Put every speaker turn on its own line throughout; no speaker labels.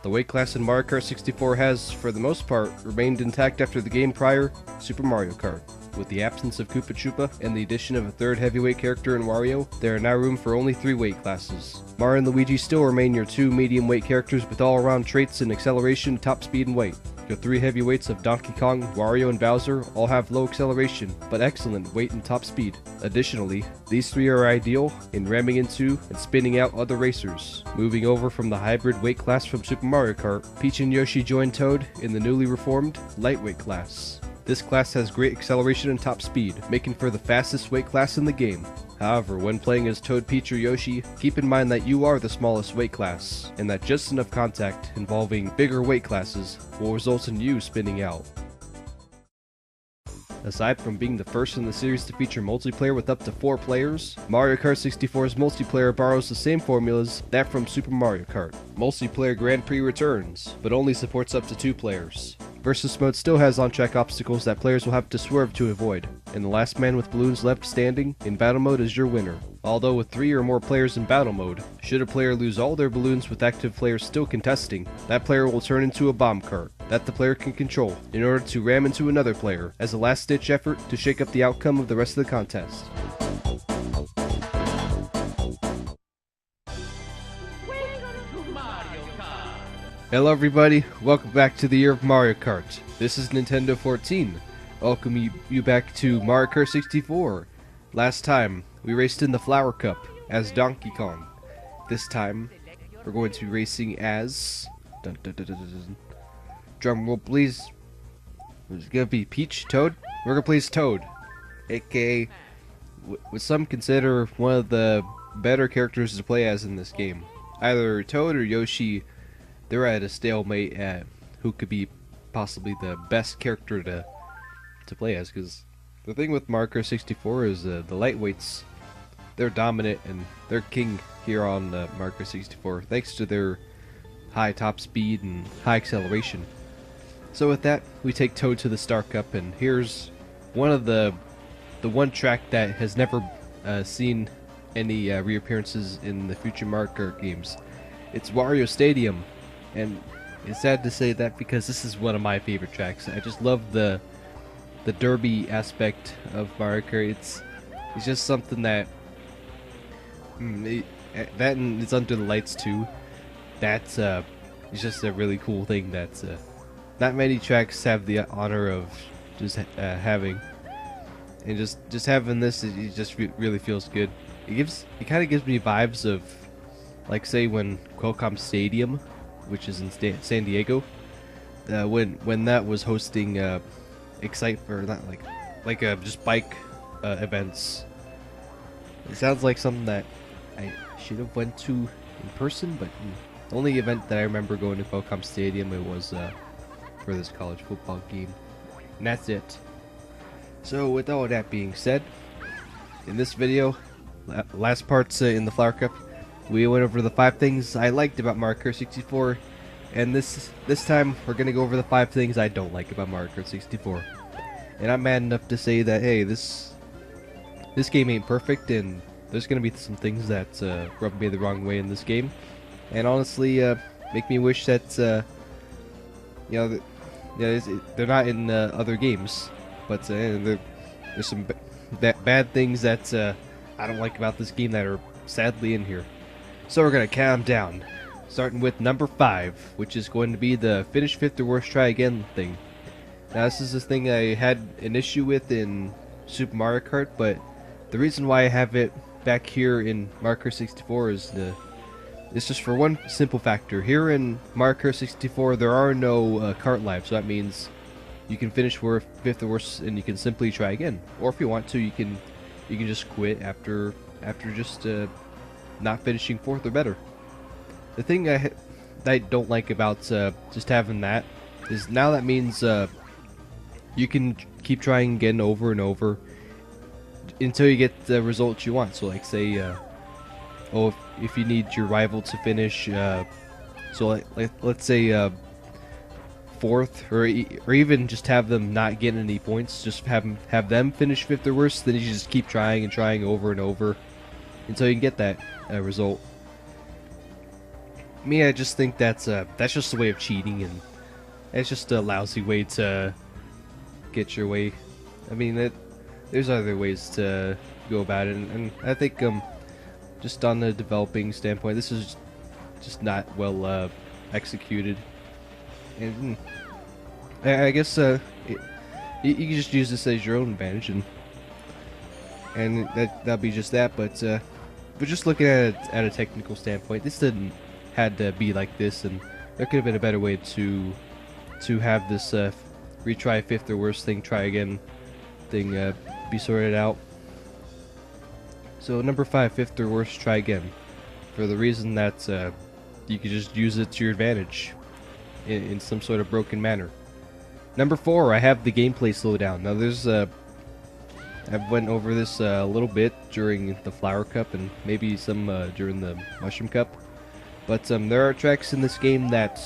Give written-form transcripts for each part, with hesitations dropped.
The weight class in Mario Kart 64 has, for the most part, remained intact after the game prior, Super Mario Kart. With the absence of Koopa Troopa and the addition of a third heavyweight character in Wario, there are now room for only 3 weight classes. Mario and Luigi still remain your 2 medium weight characters with all-around traits in acceleration, top speed, and weight. Your 3 heavyweights of Donkey Kong, Wario, and Bowser all have low acceleration, but excellent weight and top speed. Additionally, these 3 are ideal in ramming into and spinning out other racers. Moving over from the hybrid weight class from Super Mario Kart, Peach and Yoshi join Toad in the newly reformed lightweight class. This class has great acceleration and top speed, making for the fastest weight class in the game. However, when playing as Toad, Peach, or Yoshi, keep in mind that you are the smallest weight class, and that just enough contact involving bigger weight classes will result in you spinning out. Aside from being the first in the series to feature multiplayer with up to 4 players, Mario Kart 64's multiplayer borrows the same formulas that from Super Mario Kart. Multiplayer Grand Prix returns, but only supports up to 2 players. Versus mode still has on-track obstacles that players will have to swerve to avoid, and the last man with balloons left standing in battle mode is your winner. Although with 3 or more players in battle mode, should a player lose all their balloons with active players still contesting, that player will turn into a bomb cart that the player can control in order to ram into another player as a last-ditch effort to shake up the outcome of the rest of the contest. Hello everybody, welcome back to the Year of Mario Kart. This is Nintendo 14. Welcome you back to Mario Kart 64. Last time, we raced in the Flower Cup as Donkey Kong. This time, we're going to be racing as... Drum roll please. It's gonna be Peach, Toad? We're gonna play as Toad, aka what some consider one of the better characters to play as in this game. Either Toad or Yoshi. They're at a stalemate at who could be possibly the best character to play as, because the thing with Mario Kart 64 is the lightweights, they're dominant and they're king here on Mario Kart 64 thanks to their high top speed and high acceleration. So with that, we take Toad to the Star Cup, and here's one of the one track that has never seen any reappearances in the future Mario Kart games. It's Wario Stadium. And it's sad to say that because this is one of my favorite tracks. I just love the derby aspect of Mario Kart. It's just something that that and it's under the lights too. That's it's just a really cool thing that's not many tracks have the honor of just having. And just having this, it just really feels good. It kind of gives me vibes of, like, say when Qualcomm Stadium, which is in San Diego, when that was hosting excite or not like just bike events. It sounds like something that I should have went to in person, but the only event that I remember going to Qualcomm Stadium, it was for this college football game, and that's it. So with all that being said, in this video, last parts in the Flower Cup, we went over the 5 things I liked about Mario Kart 64, and this time we're gonna go over the 5 things I don't like about Mario Kart 64. And I'm mad enough to say that, hey, this game ain't perfect, and there's gonna be some things that rub me the wrong way in this game, and honestly make me wish that they're not in other games. But there's some bad things that I don't like about this game that are sadly in here. So we're going to count them down, starting with number 5, which is going to be the finish 5th or worse, try again thing. Now this is this thing I had an issue with in Super Mario Kart, but the reason why I have it back here in Mario Kart 64 is it's just for one simple factor. Here in Mario Kart 64 there are no kart lives, so that means you can finish 5th or worse and you can simply try again. Or if you want to, you can just quit after just not finishing 4th or better. The thing I don't like about just having that is now that means you can keep trying again over and over until you get the results you want. So like say if you need your rival to finish so let's say 4th or even just have them not get any points, just have them finish 5th or worse, then you just keep trying and trying over and over until you can get that result. me, I just think that's just a way of cheating, and it's just a lousy way to get your way. I mean, there's other ways to go about it, and I think just on the developing standpoint, this is just not well executed. And I guess you can just use this as your own advantage, and that'll be just that. But just looking at it at a technical standpoint, this didn't had to be like this, and there could have been a better way to have this retry fifth or worst thing, try again thing be sorted out. So number 5, fifth or worst, try again, for the reason that you could just use it to your advantage in some sort of broken manner. Number 4, I have the gameplay slowdown. Now there's I've went over this a little bit during the Flower Cup and maybe some during the Mushroom Cup, but there are tracks in this game that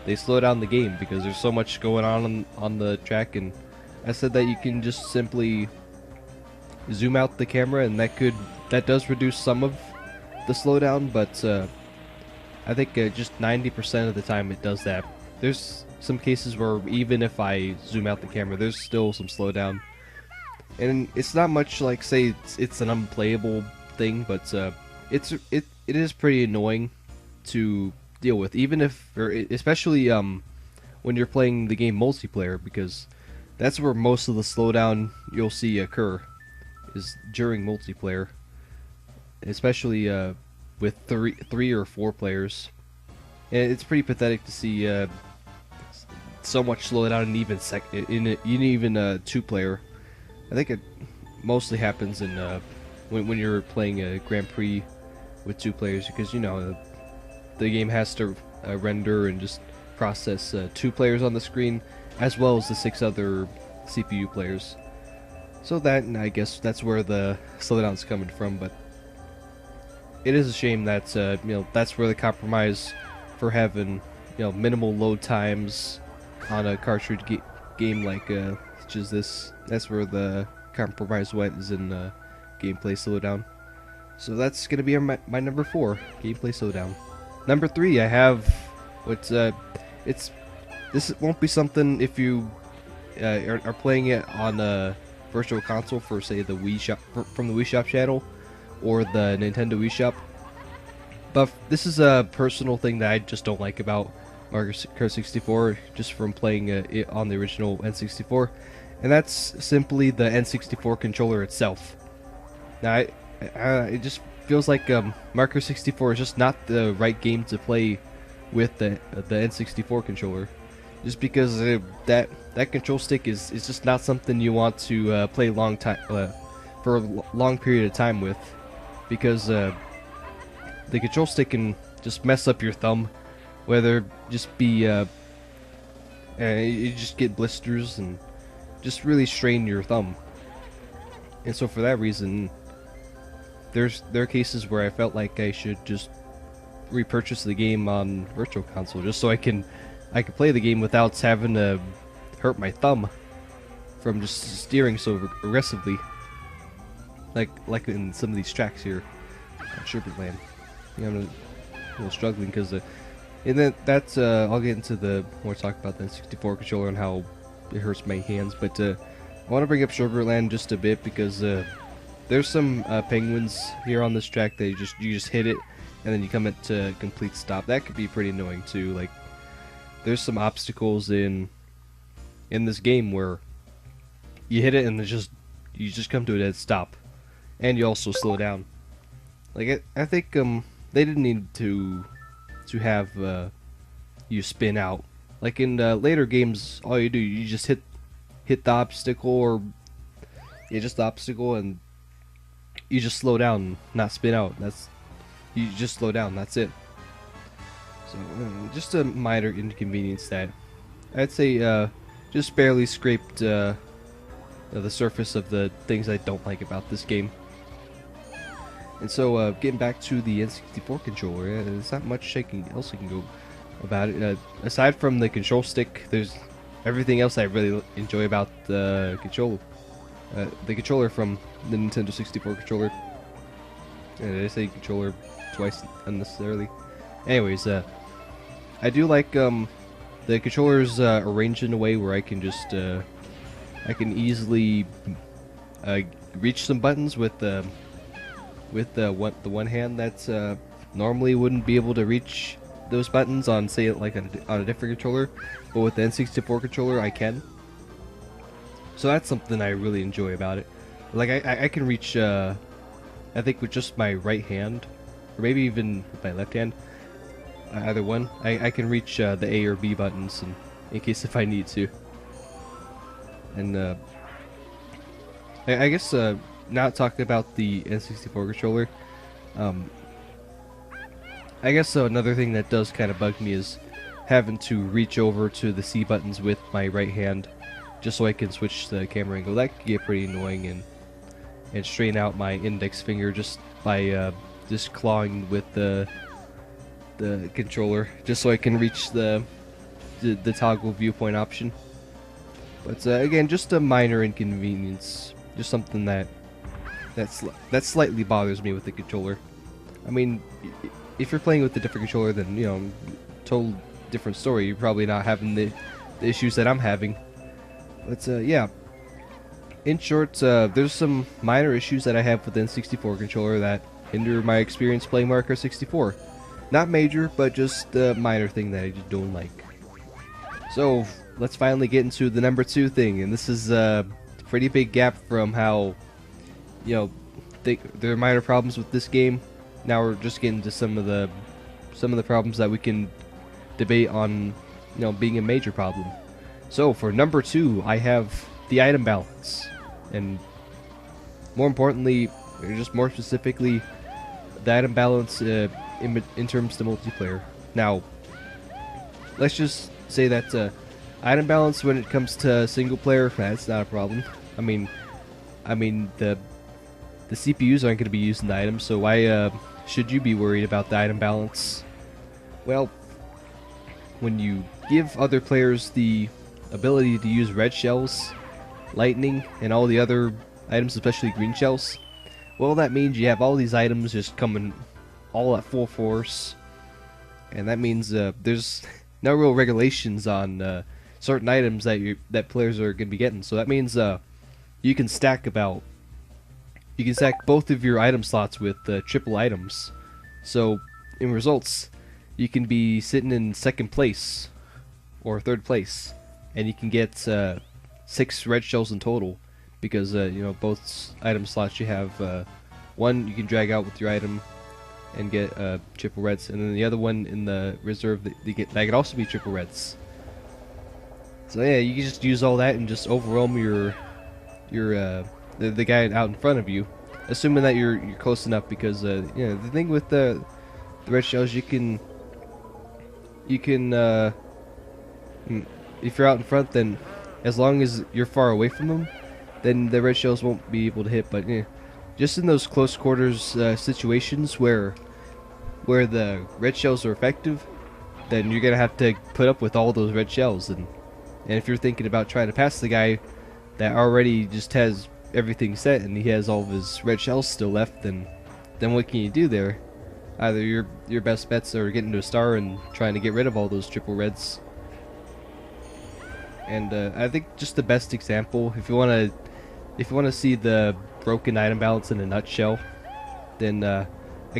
they slow down the game because there's so much going on the track, and I said that you can just simply zoom out the camera, and that does reduce some of the slowdown, but I think just 90% of the time it does that. There's some cases where even if I zoom out the camera, there's still some slowdown, and it's not much like, say, it's an unplayable thing, but it is pretty annoying to deal with, even if, or especially when you're playing the game multiplayer, because that's where most of the slowdown you'll see occur, is during multiplayer, especially with three or four players. And it's pretty pathetic to see so much slowdown in even a two-player. I think it mostly happens in when you're playing a Grand Prix with two players, because the game has to render and just process 2 players on the screen, as well as the 6 other CPU players. So that, and I guess that's where the slowdown's coming from. But it is a shame that that's where the compromise for having minimal load times on a cartridge game like such as this. That's where the compromise went, is in gameplay slowdown. So that's gonna be my number 4, gameplay slowdown. Number 3, I have what's this won't be something if you are playing it on a virtual console for, say, the Wii Shop, from the Wii Shop channel, or the Nintendo Wii Shop. But this is a personal thing that I just don't like about Mario Kart 64, just from playing it on the original N64, and that's simply the N64 controller itself. Now, it just feels like Mario Kart 64 is just not the right game to play with the N64 controller, just because that control stick is just not something you want to play for a long period of time with, because the control stick can just mess up your thumb, whether just be you just get blisters and just really strain your thumb. And so for that reason, there are cases where I felt like I should just repurchase the game on Virtual Console, just so I can play the game without having to hurt my thumb from just steering so aggressively, like in some of these tracks here on Sugarland. I'm a little struggling because and that's I'll get into the more talk about the N64 controller and how it hurts my hands, but I want to bring up Sugarland just a bit because there's some penguins here on this track that you just hit it and then you come into a complete stop. That could be pretty annoying too. Like, there's some obstacles in this game where you hit it and you just come to a dead stop, and you also slow down. Like, I think they didn't need to have you spin out. Like in later games, all you do, you just hit the obstacle, or just the obstacle, and you just slow down, not spin out. You just slow down. That's it. So just a minor inconvenience that I'd say just barely scraped the surface of the things I don't like about this game. And so getting back to the N64 controller, there's not much else I can go about it. Aside from the control stick, there's everything else I really enjoy about the controller from the Nintendo 64 controller. And I say controller twice unnecessarily. Anyways, I do like the controller's arranged in a way where I can just I can easily reach some buttons with the one hand that's normally wouldn't be able to reach those buttons on, say, like on a different controller, but with the N64 controller I can. So that's something I really enjoy about it. Like I can reach I think with just my right hand, or maybe even with my left hand, either one, I can reach the A or B buttons in case if I need to. And I guess not talking about the N64 controller, I guess another thing that does kind of bug me is having to reach over to the C buttons with my right hand just so I can switch the camera angle. That can get pretty annoying, and straighten out my index finger just by just clawing with the controller just so I can reach the toggle viewpoint option. But again, just a minor inconvenience, just something that slightly bothers me with the controller. I mean, if you're playing with a different controller, then, you know, total different story. You're probably not having the issues that I'm having. But yeah, in short, there's some minor issues that I have with the N64 controller that hinder my experience playing Mario Kart 64. Not major, but just a minor thing that I just don't like. So let's finally get into the number 2 thing, and this is a pretty big gap from how, you know, there are minor problems with this game. Now we're just getting to some of the problems that we can debate on, you know, being a major problem. So for number 2, I have the item balance, and more importantly, or just more specifically, the item balance in terms of multiplayer. Now, let's just say that item balance when it comes to single player, that's not a problem. I mean the CPUs aren't going to be using the items, so why should you be worried about the item balance? Well, when you give other players the ability to use red shells, lightning, and all the other items, especially green shells, well, that means you have all these items just coming all at full force, and that means there's no real regulations on certain items that players are going to be getting. So that means you can stack both of your item slots with triple items. So in results, you can be sitting in second place or third place, and you can get 6 red shells in total, because you know, both item slots you have one you can drag out with your item and get triple reds, and then the other one in the reserve that could also be triple reds. So yeah, you can just use all that and just overwhelm the guy out in front of you, assuming that you're close enough, because you know, the thing with the red shells, you can if you're out in front, then as long as you're far away from them, then the red shells won't be able to hit. But yeah, just in those close quarters situations where the red shells are effective, then you're gonna have to put up with all those red shells. And if you're thinking about trying to pass the guy that already just has everything set and he has all of his red shells still left, then what can you do there? Either your best bets are getting to a star and trying to get rid of all those triple reds. And I think just the best example, if you want to see the broken item balance in a nutshell, then I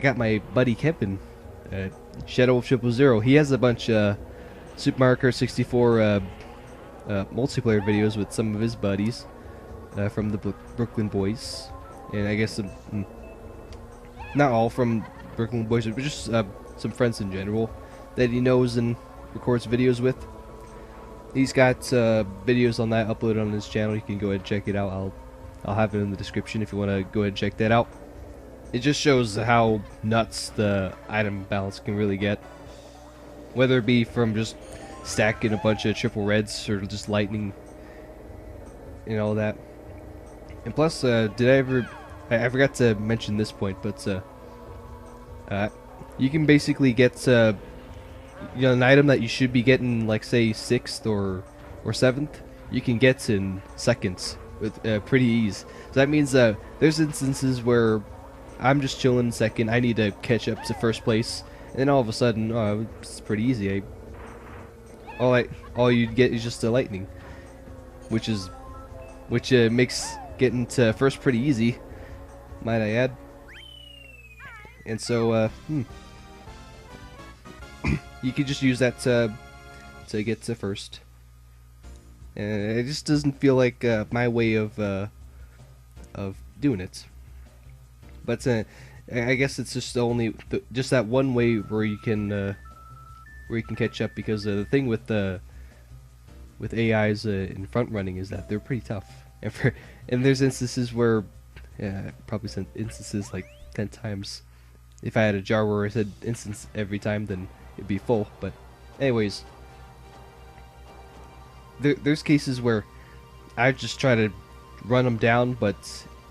got my buddy Kevin, Shadow of 000. He has a bunch of Super Mario Kart 64 multiplayer videos with some of his buddies from the Brooklyn Boys, and I guess not all from Brooklyn Boys, but just some friends in general that he knows and records videos with. He's got videos on that uploaded on his channel. You can go ahead and check it out. I'll have it in the description if you want to go ahead and check that out. It just shows how nuts the item balance can really get, whether it be from just stacking a bunch of triple reds or just lightning and all that. And plus, I forgot to mention this point, but you can basically get you know, an item that you should be getting, like, say, 6th or 7th, you can get in seconds with pretty ease. So that means there's instances where I'm just chilling second, I need to catch up to first place, And all of a sudden, oh, it's pretty easy. All you'd get is just a lightning, which makes getting to first pretty easy, might I add. And so, you could just use that to get to first. And it just doesn't feel like my way of doing it. But I guess it's just just that one way where you can catch up, because the thing with AIs in front running is that they're pretty tough. And there's instances where, probably some instances like 10 times. If I had a jar where I said instance every time, then it'd be full. But anyways, there's cases where I just try to run them down, but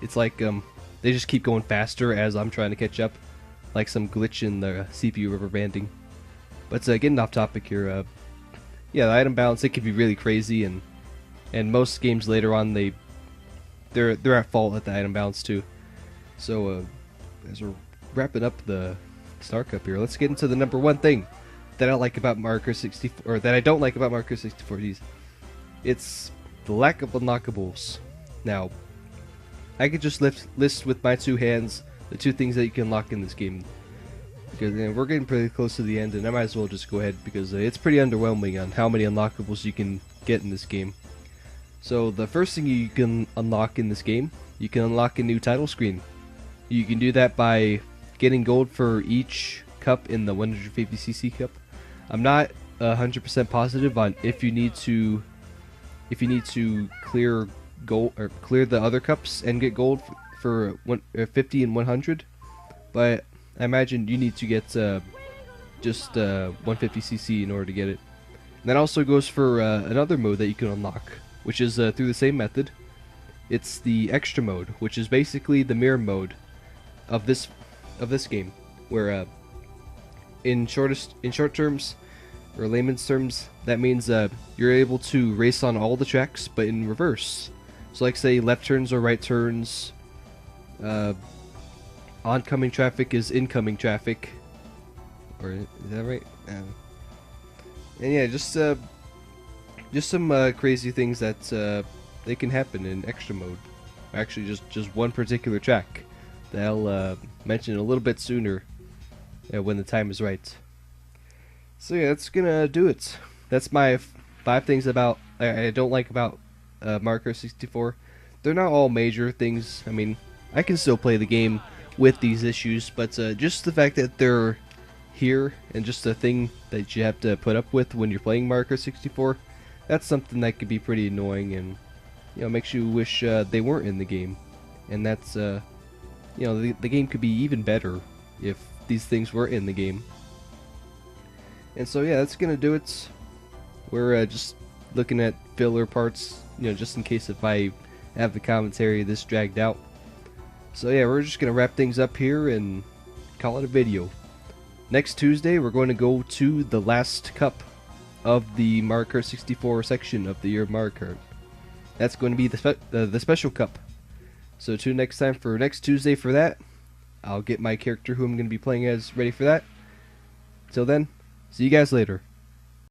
it's like they just keep going faster as I'm trying to catch up, like some glitch in the CPU rubber banding. But getting off topic here, yeah, the item balance, it can be really crazy, and most games later on they're at fault at the item balance too. So as we're wrapping up the Star Cup here, let's get into the number one thing that I like about Mario Kart 64, or that I don't like about Mario Kart 64. It's the lack of unlockables. Now, I could just list with my two hands the two things that you can unlock in this game, because we're getting pretty close to the end, and I might as well just go ahead, because it's pretty underwhelming on how many unlockables you can get in this game. So the first thing you can unlock in this game, you can unlock a new title screen. You can do that by getting gold for each cup in the 150cc cup. I'm not 100% positive on if you need to clear gold or clear the other cups and get gold for 50 and 100, but I imagine you need to get just 150cc in order to get it. And that also goes for another mode that you can unlock, which is through the same method. It's the extra mode, which is basically the mirror mode of this game, where in short terms, or layman's terms, that means you're able to race on all the tracks, but in reverse. So like say left turns or right turns, oncoming traffic is incoming traffic, or is that right? And yeah, just some crazy things that they can happen in extra mode. Actually, just one particular track that I'll mention a little bit sooner when the time is right. So yeah, that's gonna do it. That's my 5 things about I don't like about Mario Kart 64. They're not all major things. I mean, I can still play the game with these issues, but just the fact that they're here and just a thing that you have to put up with when you're playing Mario Kart 64, that's something that could be pretty annoying, and makes you wish they weren't in the game. And that's the game could be even better if these things were in the game. And so yeah, that's gonna do it. We're just looking at filler parts, just in case if I have the commentary this dragged out. So yeah, we're just gonna wrap things up here and call it a video. Next Tuesday, we're going to go to the last cup of the Mario Kart 64 section of the Year of Mario Kart. That's going to be the special cup. So tune next time for next Tuesday for that. I'll get my character who I'm going to be playing as ready for that. Till then, see you guys later.